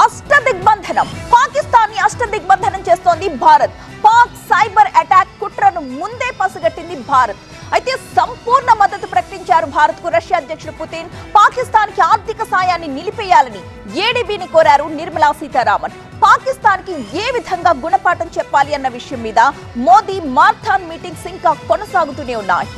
అష్టదిగ్బంధనం పాకిస్తాన్ ని అష్టదిగ్బంధనం చేస్తోంది Bharat. Pak cyber attack కుట్రను ముందే పసిగట్టింది భారత్. అయితే సంపూర్ణ మద్దతు ప్రకటించారు భారత్ కు రష్యా అధ్యక్షుడు పుతిన్. పాకిస్తాన్ కి ఆర్థిక సాయాన్ని నిలిపేయాలని ఏడీబీని కోరారు నిర్మలా సీతారామన్. పాకిస్తాన్ కి ఏ విధంగా గుణపాఠం చెప్పాలి అన్న విషయం మీద మోదీ మార్థాన్ మీటింగ్స్ ఇంకా కొనసాగుతూనే ఉన్నాయి.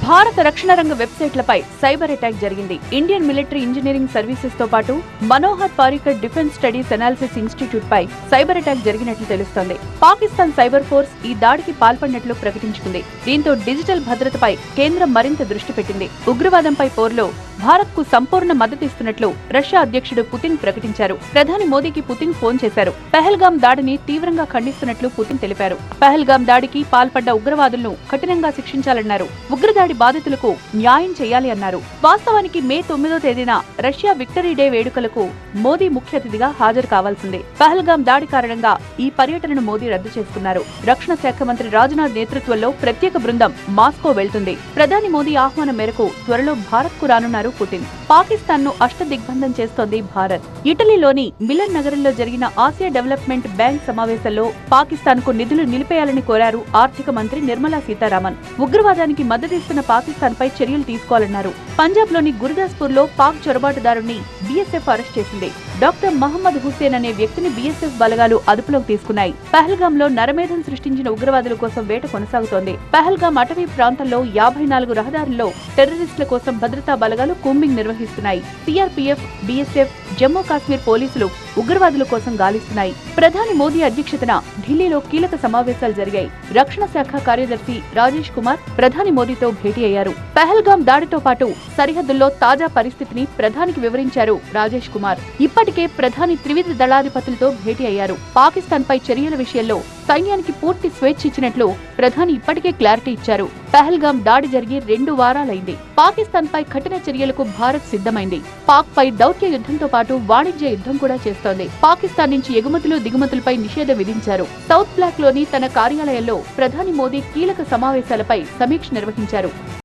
భారత రక్షణ రంగ వెబ్సైట్లపై సైబర్ అటాక్ జరిగింది. ఇండియన్ మిలిటరీ ఇంజనీరింగ్ సర్వీసెస్ తో పాటు Manohar Parrikar defence studies analysis institute పై సైబర్ అటాక్ జరిగినట్లు తెలుస్తోంది. పాకిస్తాన్ సైబర్ ఫోర్స్ ఈ దాడికి పాల్పడినట్లు ప్రకటించుకుంది. దీంతో డిజిటల్ భద్రతపై కేంద్రం మరింత దృష్టి పెట్టింది. ఉగ్రవాదంపై పోర్లో భారత్ కు సంపూర్ణ మద్దతిస్తున్నట్లు రష్యా అధ్యక్షుడు పుతిన్ ప్రకటించారు. ప్రధాని మోదీకి పుతిన్ ఫోన్ చేశారు. పహల్గామ్ దాడిని తీవ్రంగా ఖండిస్తున్నట్లు పుతిన్ తెలిపారు. పహల్గామ్ దాడికి పాల్పడ్డ ఉగ్రవాదులను కఠినంగా శిక్షించాలన్నారు. ఉగ్రదాడి బాధితులకు న్యాయం చేయాలి అన్నారు. వాస్తవానికి మే 9వ తేదీన రష్యా విక్టరీ డే వేడుకలకు మోదీ ముఖ్య అతిథిగా హాజరు కావాల్సిందే. పహల్గామ్ దాడి కారణంగా ఈ పర్యటనను మోదీ రద్దు చేసుకున్నారు. రక్షణ శాఖ మంత్రి రాజ్నాథ్ నేతృత్వంలో ప్రత్యేక బృందం మాస్కో వెళ్తుంది. ప్రధాని మోదీ ఆహ్వానం మేరకు త్వరలో భారత్ కు రానున్నారు పుతిన్. పాకిస్తాన్ ను అష్టదిగ్బంధం చేస్తోంది భారత్. ఇటలీలోని మిలన్ నగరంలో జరిగిన ఆసియా డెవలప్మెంట్ బ్యాంక్ సమావేశంలో పాకిస్తాన్ కు నిధులు నిలిపేయాలని కోరారు ఆర్థిక మంత్రి నిర్మలా సీతారామన్. ఉగ్రవాదానికి మద్దతిస్తున్న పాకిస్తాన్ పై చర్యలు తీసుకోవాలన్నారు. పంజాబ్ లోని గురుదాస్పూర్ లో పాక్ చొరబాటుదారుణ్ణి బీఎస్ఎఫ్ అరెస్ట్ చేసింది. డాక్టర్ మహమ్మద్ హుసేన్ అనే వ్యక్తిని బీఎస్ఎఫ్ బలగాలు అదుపులోకి తీసుకున్నాయి. పహల్గామ్ లో నరమేధం సృష్టించిన ఉగ్రవాదుల కోసం వేట కొనసాగుతోంది. పహల్గామ్ అటవీ ప్రాంతంలో 54 రహదారుల్లో టెర్రరిస్టుల కోసం భద్రతా బలగాలు కూంబింగ్ నిర్వహిస్తున్నాయి. సిఆర్పీఎఫ్, బీఎస్ఎఫ్, జమ్మూ కాశ్మీర్ పోలీసులు ఉగ్రవాదుల కోసం గాలిస్తున్నాయి. ప్రధాని మోదీ అధ్యక్షతన ఢిల్లీలో కీలక సమావేశాలు జరిగాయి. రక్షణ శాఖ కార్యదర్శి రాజేష్ కుమార్ ప్రధాని మోదీతో భేటీ అయ్యారు. పహల్గామ్ దాడితో పాటు సరిహద్దుల్లో తాజా పరిస్థితిని ప్రధానికి వివరించారు రాజేష్ కుమార్. ఇప్పటికే ప్రధాని త్రివిధ దళాధిపతులతో భేటీ అయ్యారు. పాకిస్తాన్ పై చర్యల విషయంలో సైన్యానికి పూర్తి స్వేచ్ఛ ఇచ్చినట్లు ప్రధాని ఇప్పటికే క్లారిటీ ఇచ్చారు. పహల్గామ్ దాడి జరిగి 2 వారాలైంది. పాకిస్తాన్ పై కఠిన చర్యలకు భారత్ సిద్ధమైంది. పాక్ పై దౌత్య యుద్ధంతో పాటు వాణిజ్య యుద్ధం కూడా చేస్తోంది. పాకిస్తాన్ నుంచి ఎగుమతులు దిగుమతులపై నిషేధం విధించారు. సౌత్ బ్లాక్ లోని తన కార్యాలయంలో ప్రధాని మోదీ కీలక సమావేశాలపై సమీక్ష నిర్వహించారు.